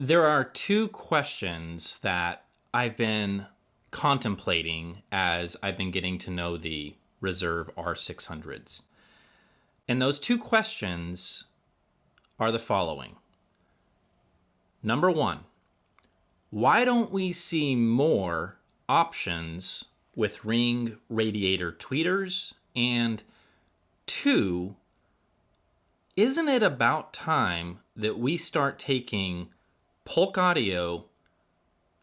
There are two questions that I've been contemplating as I've been getting to know the Reserve R600s. And those two questions are the following. Number one, why don't we see more options with ring radiator tweeters? And two, isn't it about time that we start taking Polk audio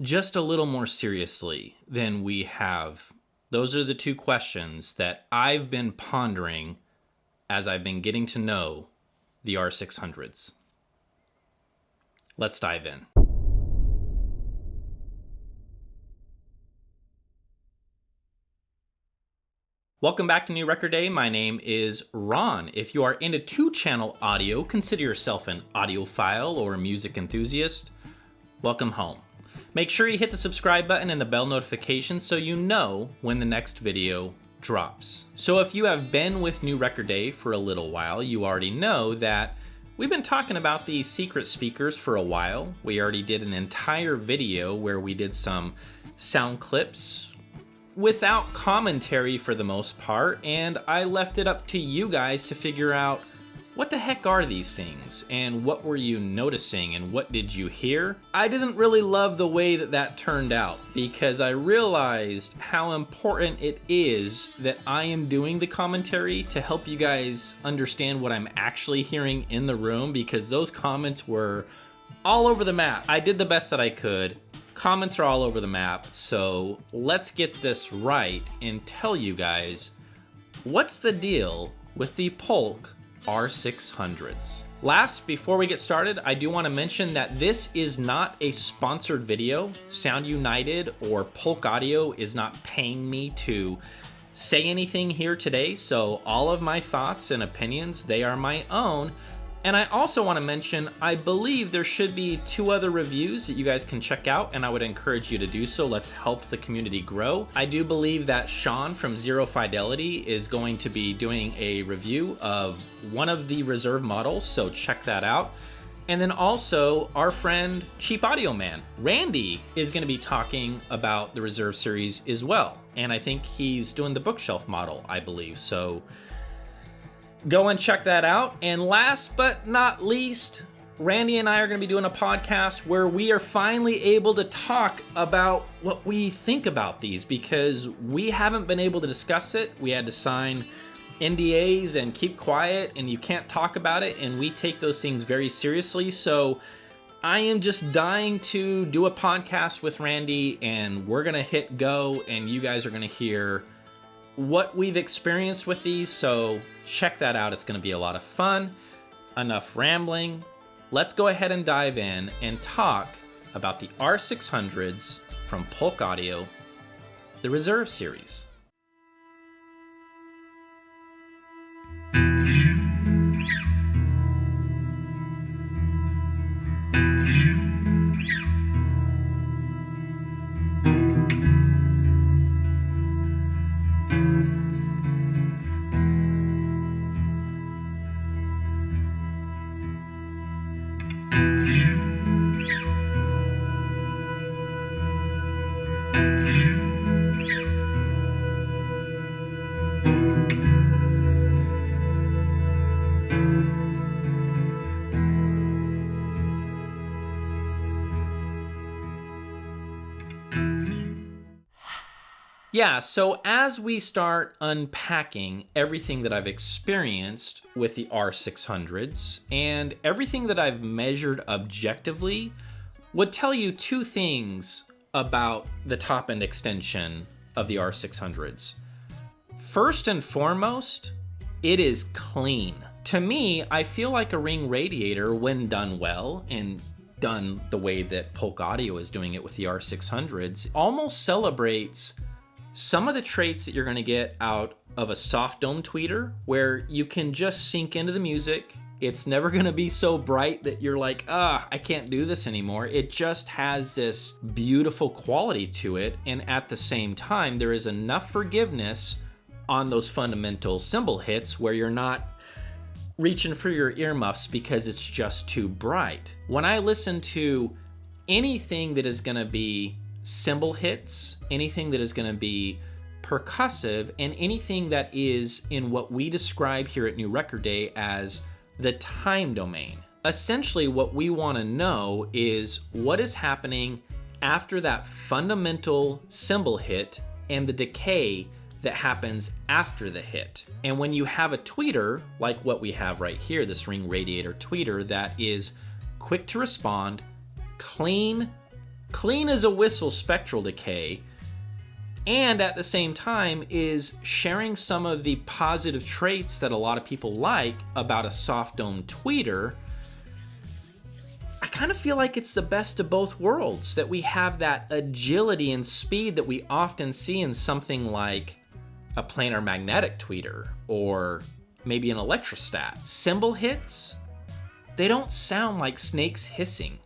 just a little more seriously than we have? Those are the two questions that I've been pondering as I've been getting to know the R600s. Let's dive in. Welcome back to New Record Day. My name is Ron. If you are into two-channel audio, consider yourself an audiophile or a music enthusiast. Welcome home. Make sure you hit the subscribe button and the bell notification so you know when the next video drops. So if you have been with New Record Day for a little while, you already know that we've been talking about these secret speakers for a while. We already did an entire video where we did some sound clips without commentary for the most part, and I left it up to you guys to figure out what the heck are these things, and what were you noticing, and what did you hear? I didn't really love the way that turned out, because I realized how important it is that I am doing the commentary to help you guys understand what I'm actually hearing in the room, because those comments were all over the map. I did the best that I could. Comments are all over the map, so let's get this right and tell you guys what's the deal with the Polk R600s. Last, before we get started, I do want to mention that this is not a sponsored video. Sound United or Polk Audio is not paying me to say anything here today, so all of my thoughts and opinions, they are my own. And I also want to mention, I believe there should be 2 other reviews that you guys can check out, and I would encourage you to do so. Let's help the community grow. I do believe that Sean from Zero Fidelity is going to be doing a review of one of the Reserve models, so check that out. And then also, our friend Cheap Audio Man, Randy, is going to be talking about the Reserve series as well. And I think he's doing the bookshelf model, I believe. So go and check that out. And last but not least, Randy and I are going to be doing a podcast where we are finally able to talk about what we think about these, because we haven't been able to discuss it. We had to sign NDAs and keep quiet, and you can't talk about it, and we take those things very seriously. So I am just dying to do a podcast with Randy, and we're going to hit go, and you guys are going to hear what we've experienced with these, so check that out. It's going to be a lot of fun. Enough rambling. Let's go ahead and dive in and talk about the R600s from Polk Audio, the Reserve series. Yeah, so as we start unpacking everything that I've experienced with the R600s and everything that I've measured objectively would tell you 2 things about the top-end extension of the R600s. First and foremost, it is clean. To me, I feel like a ring radiator, when done well and done the way that Polk Audio is doing it with the R600s, almost celebrates some of the traits that you're going to get out of a soft dome tweeter, where you can just sink into the music. It's never going to be so bright that you're like, I can't do this anymore. It just has this beautiful quality to it, and at the same time, there is enough forgiveness on those fundamental cymbal hits where you're not reaching for your earmuffs because it's just too bright. When I listen to anything that is going to be cymbal hits, anything that is going to be percussive, and anything that is in what we describe here at New Record Day as the time domain. Essentially, what we want to know is what is happening after that fundamental cymbal hit and the decay that happens after the hit. And when you have a tweeter, like what we have right here, this Ring Radiator tweeter that is quick to respond, clean as a whistle spectral decay, and at the same time is sharing some of the positive traits that a lot of people like about a soft dome tweeter, I kind of feel like it's the best of both worlds, that we have that agility and speed that we often see in something like a planar magnetic tweeter or maybe an electrostat. Cymbal hits, they don't sound like snakes hissing,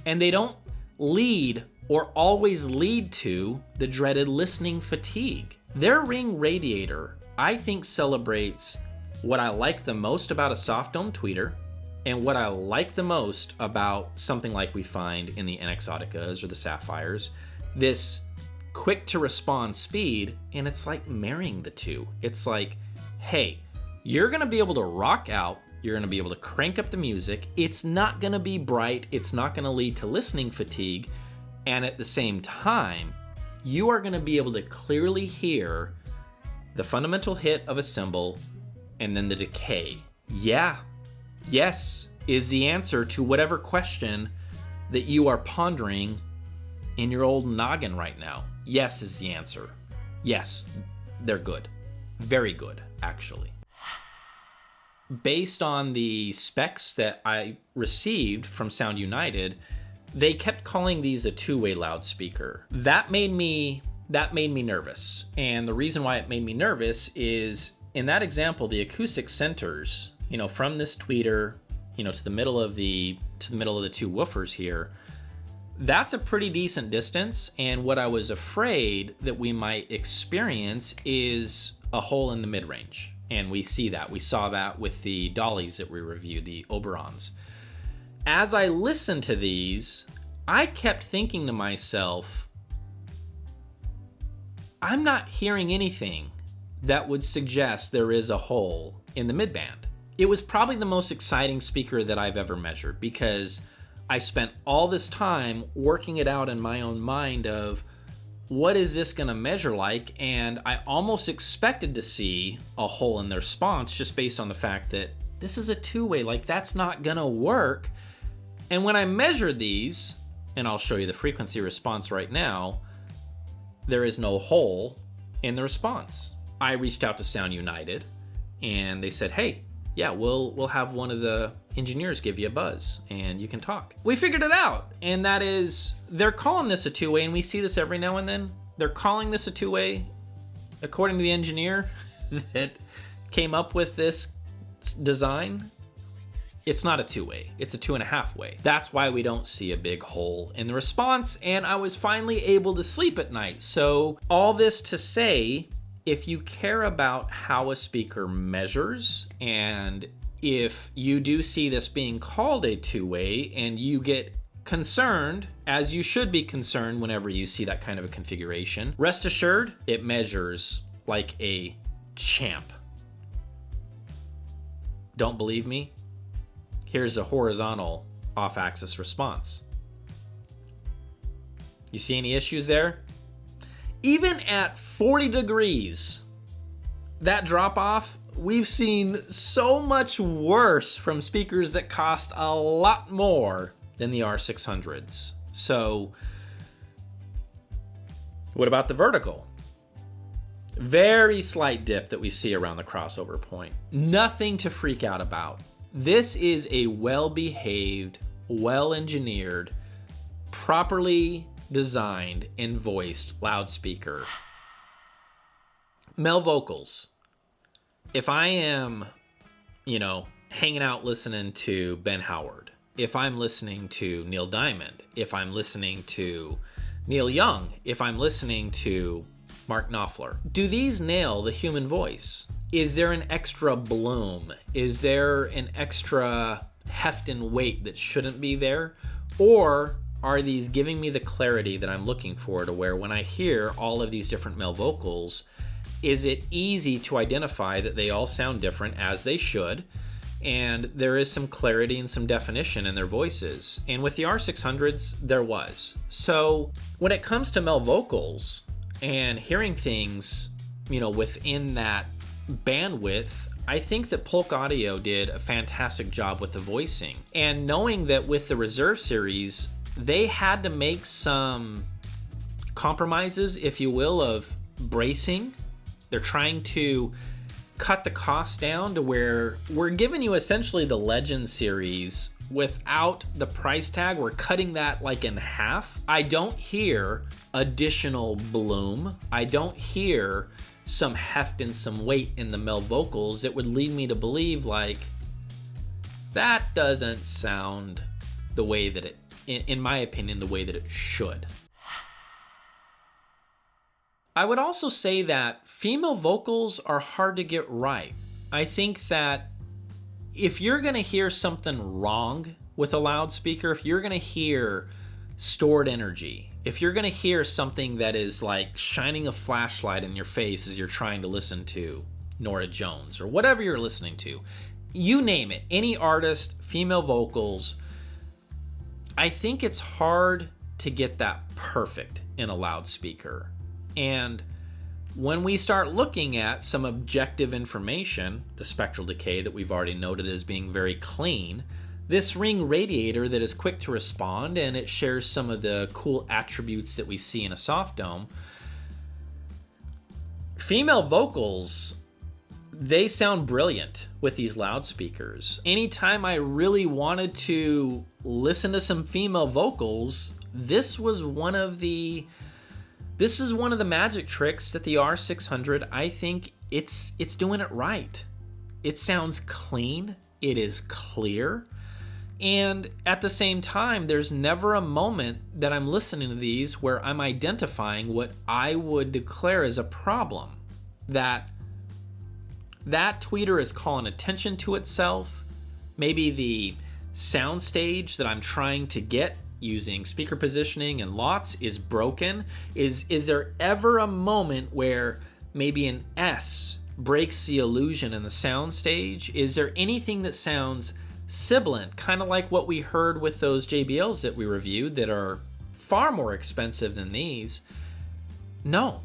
and they don't lead or always lead to the dreaded listening fatigue. Their Ring Radiator, I think, celebrates what I like the most about a soft dome tweeter and what I like the most about something like we find in the NX-Auticas or the Sapphires, this quick to respond speed, and it's like marrying the two. It's like, hey, you're gonna be able to rock out, you're gonna be able to crank up the music, it's not gonna be bright, it's not gonna lead to listening fatigue, and at the same time, you are gonna be able to clearly hear the fundamental hit of a cymbal and then the decay. Yeah, yes is the answer to whatever question that you are pondering in your old noggin right now. Yes is the answer. Yes, they're good. Very good, actually. Based on the specs that I received from Sound United, they kept calling these a two-way loudspeaker. That made me nervous. And the reason why it made me nervous is in that example, the acoustic centers, from this tweeter, to the middle of the two woofers here, that's a pretty decent distance. And what I was afraid that we might experience is a hole in the mid-range. And we see that. We saw that with the dollies that we reviewed, the Oberons. As I listened to these, I kept thinking to myself, I'm not hearing anything that would suggest there is a hole in the midband. It was probably the most exciting speaker that I've ever measured because I spent all this time working it out in my own mind of what is this going to measure like, and I almost expected to see a hole in their response just based on the fact that this is a two-way, like that's not going to work. And when I measured these, and I'll show you the frequency response right now, there is no hole in the response. I reached out to Sound United and they said, hey, yeah, we'll have one of the engineers give you a buzz and you can talk. We figured it out, and that is they're calling this a two-way, and we see this every now and then. They're calling this a two-way according to the engineer that came up with this design. It's not a two-way, it's a 2.5-way. That's why we don't see a big hole in the response, and I was finally able to sleep at night. So all this to say, if you care about how a speaker measures, and if you do see this being called a two-way and you get concerned, as you should be concerned whenever you see that kind of a configuration, rest assured, it measures like a champ. Don't believe me? Here's a horizontal off-axis response. You see any issues there? Even at 40 degrees, that drop off, we've seen so much worse from speakers that cost a lot more than the R600s. So, what about the vertical? Very slight dip that we see around the crossover point. Nothing to freak out about. This is a well-behaved, well-engineered, properly designed and voiced loudspeaker. Male vocals. If I am, hanging out listening to Ben Howard, if I'm listening to Neil Diamond, if I'm listening to Neil Young, if I'm listening to Mark Knopfler, do these nail the human voice? Is there an extra bloom? Is there an extra heft and weight that shouldn't be there? Or are these giving me the clarity that I'm looking for, to where when I hear all of these different male vocals, is it easy to identify that they all sound different, as they should, and there is some clarity and some definition in their voices? And with the R600s, there was. So when it comes to male vocals and hearing things, within that bandwidth, I think that Polk Audio did a fantastic job with the voicing. And knowing that with the Reserve series, they had to make some compromises, if you will, of bracing. They're trying to cut the cost down to where we're giving you essentially the Legend series without the price tag. We're cutting that like in half. I don't hear additional bloom. I don't hear some heft and some weight in the male vocals that would lead me to believe like that doesn't sound the way that it, in my opinion, the way that it should. I would also say that female vocals are hard to get right. I think that if you're going to hear something wrong with a loudspeaker, if you're going to hear stored energy, if you're going to hear something that is like shining a flashlight in your face as you're trying to listen to Norah Jones or whatever you're listening to, you name it, any artist, female vocals, I think it's hard to get that perfect in a loudspeaker. And when we start looking at some objective information, the spectral decay that we've already noted as being very clean, this ring radiator that is quick to respond, and it shares some of the cool attributes that we see in a soft dome, female vocals, they sound brilliant with these loudspeakers. Anytime I really wanted to listen to some female vocals, this is one of the magic tricks that the R600, I think it's doing it right. It sounds clean, it is clear, and at the same time, there's never a moment that I'm listening to these where I'm identifying what I would declare as a problem. That tweeter is calling attention to itself. Maybe the sound stage that I'm trying to get using speaker positioning and lots is broken. Is there ever a moment where maybe an S breaks the illusion in the sound stage? Is there anything that sounds sibilant, kind of like what we heard with those JBLs that we reviewed that are far more expensive than these? No.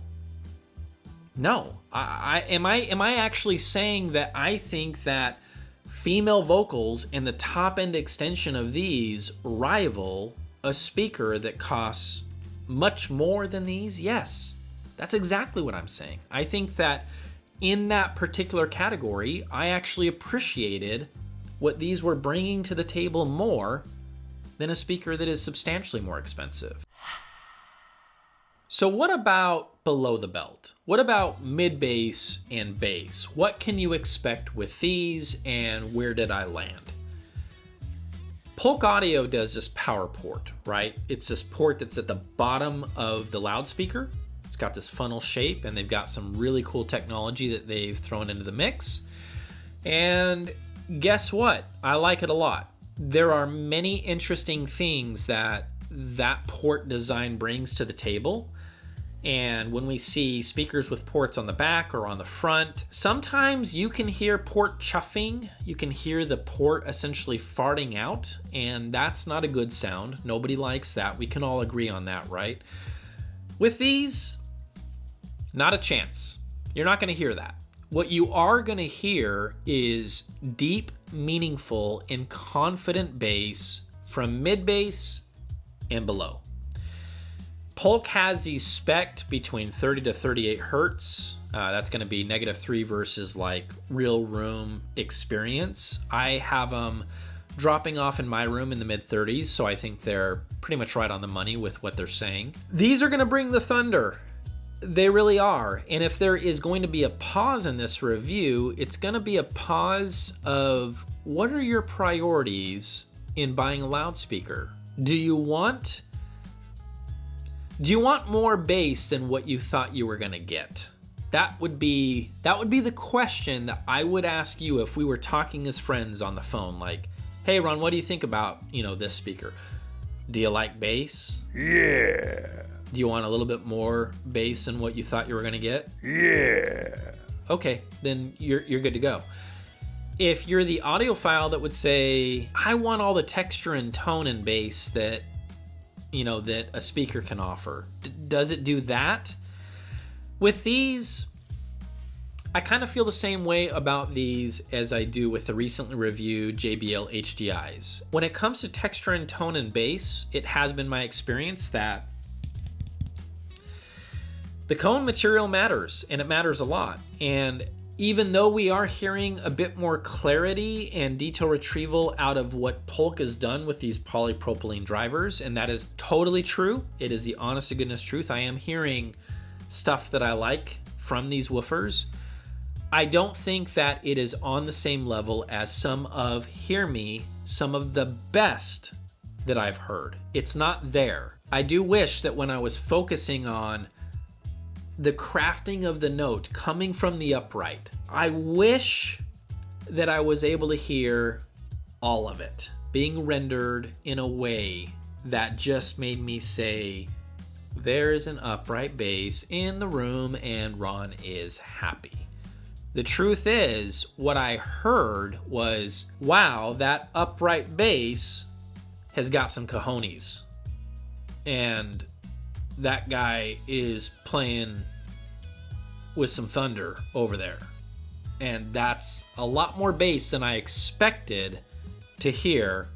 Am I actually saying that I think that female vocals and the top end extension of these rival a speaker that costs much more than these? Yes, that's exactly what I'm saying. I think that in that particular category, I actually appreciated what these were bringing to the table more than a speaker that is substantially more expensive. So what about below the belt? What about mid-bass and bass? What can you expect with these, and where did I land? Polk Audio does this power port, right? It's this port that's at the bottom of the loudspeaker. It's got this funnel shape, and they've got some really cool technology that they've thrown into the mix. And guess what? I like it a lot. There are many interesting things that port design brings to the table. And when we see speakers with ports on the back or on the front, sometimes you can hear port chuffing. You can hear the port essentially farting out, and that's not a good sound. Nobody likes that. We can all agree on that, right? With these, not a chance. You're not going to hear that. What you are going to hear is deep, meaningful, and confident bass from mid-bass and below. Polk has these spec'd between 30 to 38 hertz. That's going to be -3 versus like real room experience. I have them dropping off in my room in the mid-30s, so I think they're pretty much right on the money with what they're saying. These are going to bring the thunder. They really are. And if there is going to be a pause in this review, it's going to be a pause of what are your priorities in buying a loudspeaker? Do you want more bass than what you thought you were going to get? That would be the question that I would ask you if we were talking as friends on the phone. Like, hey, Ron, what do you think about, this speaker? Do you like bass? Yeah. Do you want a little bit more bass than what you thought you were going to get? Yeah. Okay, then you're good to go. If you're the audiophile that would say, I want all the texture and tone and bass that, that a speaker can offer, does it do that? With these, I kind of feel the same way about these as I do with the recently reviewed JBL HDIs. When it comes to texture and tone and bass, it has been my experience that the cone material matters, and it matters a lot. And even though we are hearing a bit more clarity and detail retrieval out of what Polk has done with these polypropylene drivers, and that is totally true, it is the honest to goodness truth, I am hearing stuff that I like from these woofers. I don't think that it is on the same level as some of the best that I've heard. It's not there. I do wish that when I was focusing on the crafting of the note coming from the upright, I wish that I was able to hear all of it being rendered in a way that just made me say, there's an upright bass in the room and Ron is happy. The truth is, what I heard was, wow, that upright bass has got some cojones. And that guy is playing with some thunder over there. And that's a lot more bass than I expected to hear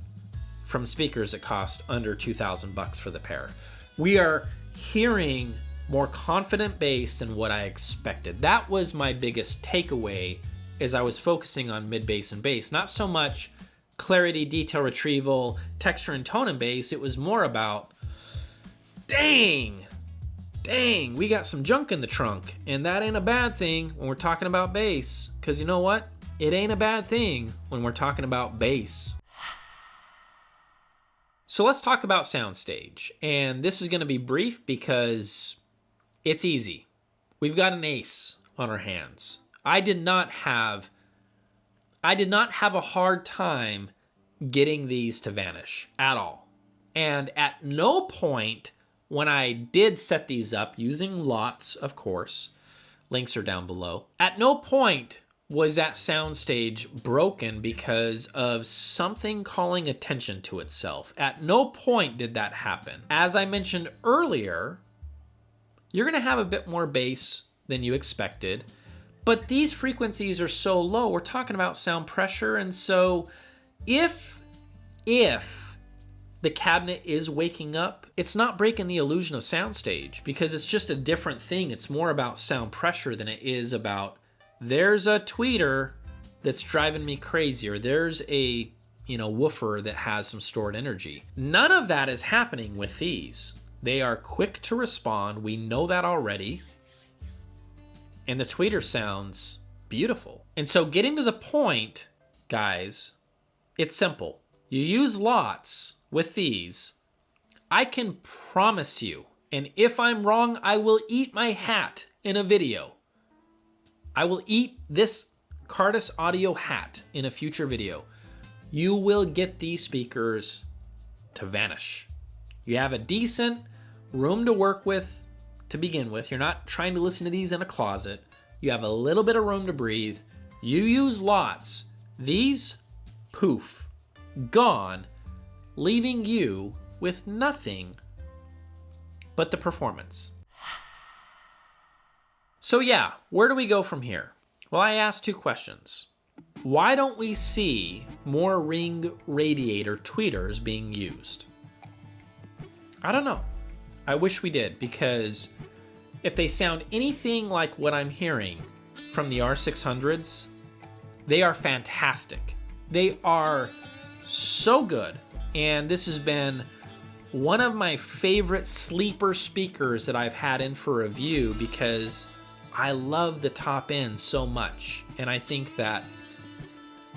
from speakers that cost under $2,000 for the pair. We are hearing more confident bass than what I expected. That was my biggest takeaway as I was focusing on mid bass and bass. Not so much clarity, detail retrieval, texture and tone and bass. It was more about, dang, we got some junk in the trunk. And that ain't a bad thing when we're talking about bass. Because you know what? It ain't a bad thing when we're talking about bass. So let's talk about soundstage. And this is going to be brief because it's easy. We've got an ace on our hands. I did not have a hard time getting these to vanish at all. And at no point when I did set these up using lots, of course, links are down below, at no point was that soundstage broken because of something calling attention to itself. At no point did that happen. As I mentioned earlier, you're going to have a bit more bass than you expected, but these frequencies are so low. We're talking about sound pressure, and so if the cabinet is waking up, it's not breaking the illusion of soundstage because it's just a different thing. It's more about sound pressure than it is about there's a tweeter that's driving me crazy, or there's a woofer that has some stored energy. None of that is happening with these. They are quick to respond. We know that already. And the tweeter sounds beautiful. And so getting to the point, guys, it's simple. You use lots with these. I can promise you, and if I'm wrong, I will eat my hat in a video. I will eat this Cardus Audio hat in a future video. You will get these speakers to vanish. You have a decent room to work with to begin with. You're not trying to listen to these in a closet. You have a little bit of room to breathe. You use lots. These, poof, gone, leaving you with nothing but the performance. So yeah, where do we go from here? Well, I asked two questions. Why don't we see more Ring Radiator tweeters being used? I don't know. I wish we did, because if they sound anything like what I'm hearing from the R600s, they are fantastic. They are so good. And this has been one of my favorite sleeper speakers that I've had in for review because I love the top end so much. And I think that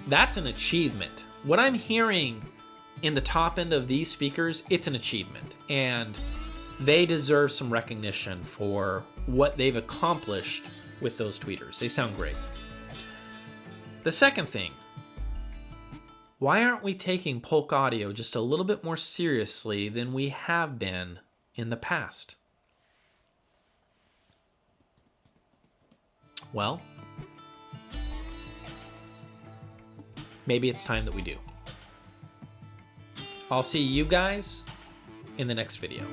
that's an achievement. What I'm hearing in the top end of these speakers, it's an achievement. And they deserve some recognition for what they've accomplished with those tweeters. They sound great. The second thing, Why aren't we taking Polk audio just a little bit more seriously than we have been in the past? Well, maybe it's time that we do. I'll see you guys in the next video.